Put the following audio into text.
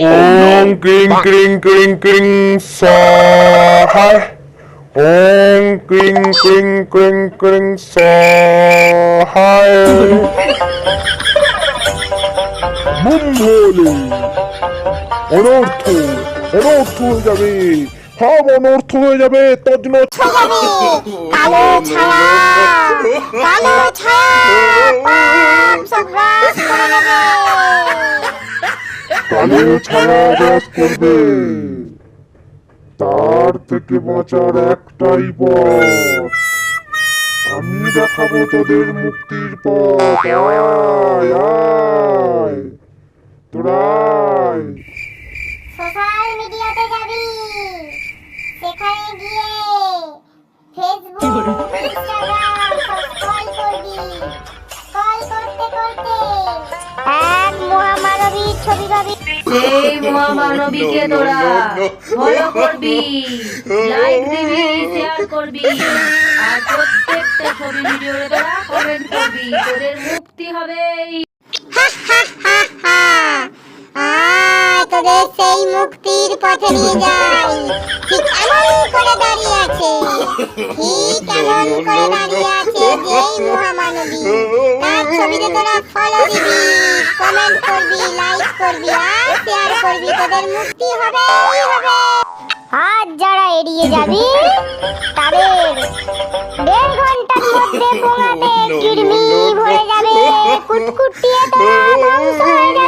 ওং ক্রিং ক্রিং ক্রিং ক্রিং স্বাহা। ওং ক্রিং ক্রিং ক্রিং ক্রিং স্বাহা। বুম ভোলে। অনর্থ অনর্থ হয়ে যাবে, সব অনর্থ হয়ে যাবে, তোর জন্য কালো ছায়া, কালো ছায়া পাপ সব গ্রাস করে নেবে। কালো ছায়া গ্রাস করবে, তার থেকে বাঁচার একটাই পথ। আমি দেখাবো তোদের মুক্তির পথ। আয় আয়, তোরা আয়। সোশ্যাল মিডিয়াতে যাবি, সেখানে গিয়ে ফেসবুক, ইনস্টাগ্রাম সব স্ক্রল করবি। স্ক্রল করতে করতে এক মহামানবীর ছবি পাবি। সেই মহামানবীকে তোরা ফলো করবি, লাইক দিবি, শেয়ার করবি, আর প্রত্যেকটা ছবি ভিডিওতে তোরা কমেন্ট করবি। তোদের মুক্তি হবে। তোদের সেই মুক্তির পথে নিয়ে যাই। ঠিক এমন করে দাঁড়িয়ে আছে, ঠিক এমন করে দাঁড়িয়ে আছে যেই মহামানবী। তার ছবিতে তোরা ফলো দিবি, কমেন্ট করবি, লাইক করবি আর শেয়ার করবি। তোদের মুক্তি হবেই হবে। আর যারা এড়িয়ে যাবি তাদের 1.5 ঘন্টার মধ্যে পোঙাতে কিরমি ভরে যাবে, কুটকুটিয়ে তোরা ধ্বংস হয়ে যাবে।